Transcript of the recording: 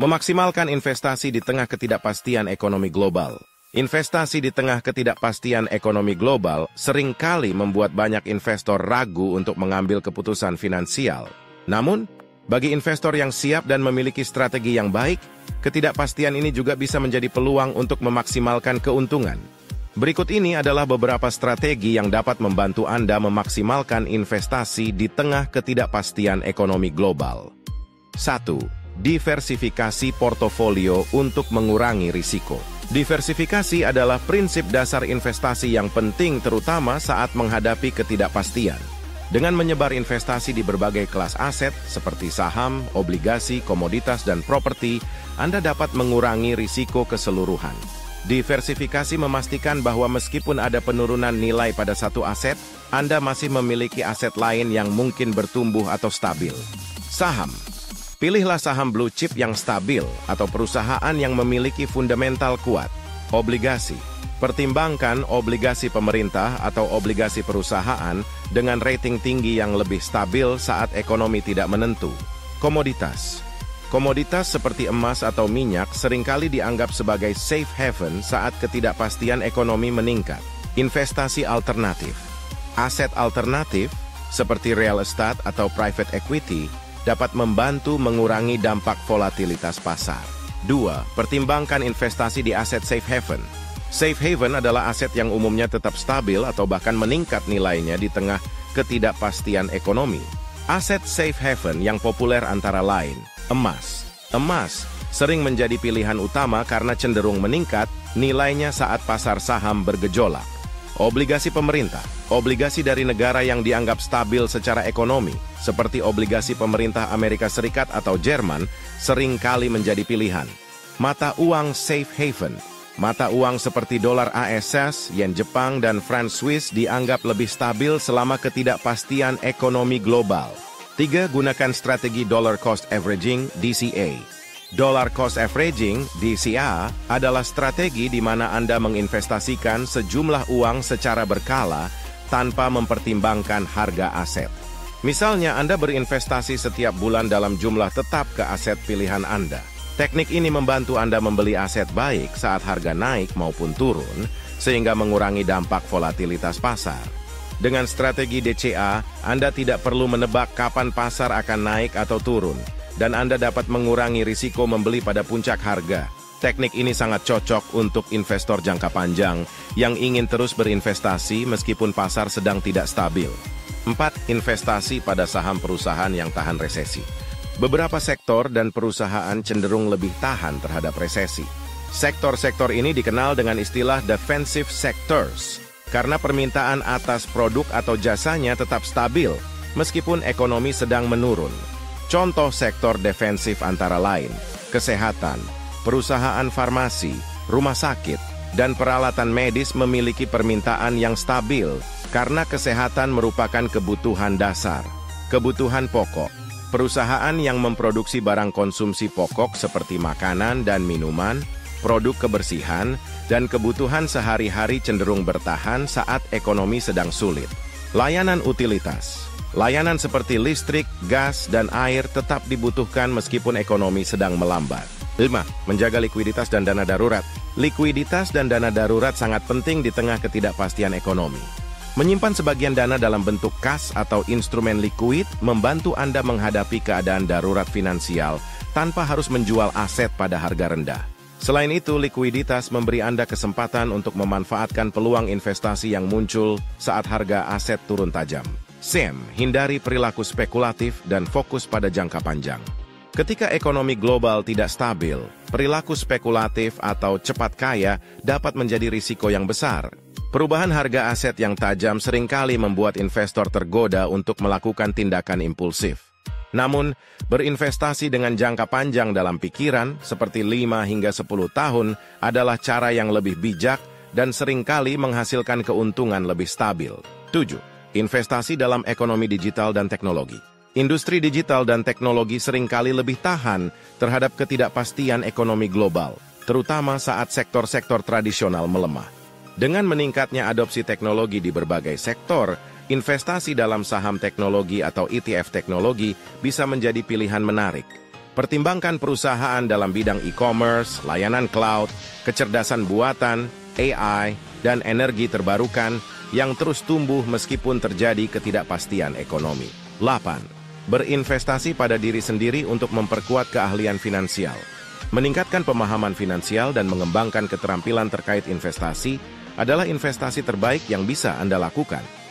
Memaksimalkan investasi di tengah ketidakpastian ekonomi global. Investasi di tengah ketidakpastian ekonomi global seringkali membuat banyak investor ragu untuk mengambil keputusan finansial. Namun, bagi investor yang siap dan memiliki strategi yang baik, ketidakpastian ini juga bisa menjadi peluang untuk memaksimalkan keuntungan. Berikut ini adalah beberapa strategi yang dapat membantu Anda memaksimalkan investasi di tengah ketidakpastian ekonomi global. 1. Diversifikasi portofolio untuk mengurangi risiko. Diversifikasi adalah prinsip dasar investasi yang penting terutama saat menghadapi ketidakpastian. Dengan menyebar investasi di berbagai kelas aset seperti saham, obligasi, komoditas, dan properti, Anda dapat mengurangi risiko keseluruhan. Diversifikasi memastikan bahwa meskipun ada penurunan nilai pada satu aset, Anda masih memiliki aset lain yang mungkin bertumbuh atau stabil. Saham. Pilihlah saham blue chip yang stabil atau perusahaan yang memiliki fundamental kuat. Obligasi. Pertimbangkan obligasi pemerintah atau obligasi perusahaan dengan rating tinggi yang lebih stabil saat ekonomi tidak menentu. Komoditas. Komoditas seperti emas atau minyak seringkali dianggap sebagai safe haven saat ketidakpastian ekonomi meningkat. Investasi alternatif. Aset alternatif seperti real estate atau private equity dapat membantu mengurangi dampak volatilitas pasar. 2. Pertimbangkan investasi di aset safe haven. Safe haven adalah aset yang umumnya tetap stabil atau bahkan meningkat nilainya di tengah ketidakpastian ekonomi. Aset safe haven yang populer antara lain, emas. Emas sering menjadi pilihan utama karena cenderung meningkat nilainya saat pasar saham bergejolak. Obligasi pemerintah. Obligasi dari negara yang dianggap stabil secara ekonomi, seperti obligasi pemerintah Amerika Serikat atau Jerman, seringkali menjadi pilihan. Mata uang safe haven. Mata uang seperti dolar AS, yen Jepang, dan franc Swiss dianggap lebih stabil selama ketidakpastian ekonomi global. 3. Gunakan strategi dollar cost averaging (DCA). Dollar cost averaging (DCA) adalah strategi di mana Anda menginvestasikan sejumlah uang secara berkala tanpa mempertimbangkan harga aset. Misalnya, Anda berinvestasi setiap bulan dalam jumlah tetap ke aset pilihan Anda. Teknik ini membantu Anda membeli aset baik saat harga naik maupun turun, sehingga mengurangi dampak volatilitas pasar. Dengan strategi DCA, Anda tidak perlu menebak kapan pasar akan naik atau turun, dan Anda dapat mengurangi risiko membeli pada puncak harga. Teknik ini sangat cocok untuk investor jangka panjang yang ingin terus berinvestasi meskipun pasar sedang tidak stabil. 4. Investasi pada saham perusahaan yang tahan resesi. Beberapa sektor dan perusahaan cenderung lebih tahan terhadap resesi. Sektor-sektor ini dikenal dengan istilah defensive sectors, karena permintaan atas produk atau jasanya tetap stabil meskipun ekonomi sedang menurun. Contoh sektor defensif antara lain, kesehatan, perusahaan farmasi, rumah sakit, dan peralatan medis memiliki permintaan yang stabil karena kesehatan merupakan kebutuhan dasar. Kebutuhan pokok. Perusahaan yang memproduksi barang konsumsi pokok seperti makanan dan minuman, produk kebersihan, dan kebutuhan sehari-hari cenderung bertahan saat ekonomi sedang sulit. Layanan utilitas. Layanan seperti listrik, gas, dan air tetap dibutuhkan meskipun ekonomi sedang melambat. 5. Menjaga likuiditas dan dana darurat. Likuiditas dan dana darurat sangat penting di tengah ketidakpastian ekonomi. Menyimpan sebagian dana dalam bentuk kas atau instrumen likuid membantu Anda menghadapi keadaan darurat finansial tanpa harus menjual aset pada harga rendah. Selain itu, likuiditas memberi Anda kesempatan untuk memanfaatkan peluang investasi yang muncul saat harga aset turun tajam. Hindari perilaku spekulatif dan fokus pada jangka panjang. Ketika ekonomi global tidak stabil, perilaku spekulatif atau cepat kaya dapat menjadi risiko yang besar. Perubahan harga aset yang tajam seringkali membuat investor tergoda untuk melakukan tindakan impulsif. Namun, berinvestasi dengan jangka panjang dalam pikiran, seperti 5 hingga 10 tahun, adalah cara yang lebih bijak dan seringkali menghasilkan keuntungan lebih stabil. 7. Investasi dalam ekonomi digital dan teknologi. Industri digital dan teknologi seringkali lebih tahan terhadap ketidakpastian ekonomi global, terutama saat sektor-sektor tradisional melemah. Dengan meningkatnya adopsi teknologi di berbagai sektor, investasi dalam saham teknologi atau ETF teknologi bisa menjadi pilihan menarik. Pertimbangkan perusahaan dalam bidang e-commerce, layanan cloud, kecerdasan buatan, AI, dan energi terbarukan yang terus tumbuh meskipun terjadi ketidakpastian ekonomi. 8. Berinvestasi pada diri sendiri untuk memperkuat keahlian finansial. Meningkatkan pemahaman finansial dan mengembangkan keterampilan terkait investasi adalah investasi terbaik yang bisa Anda lakukan.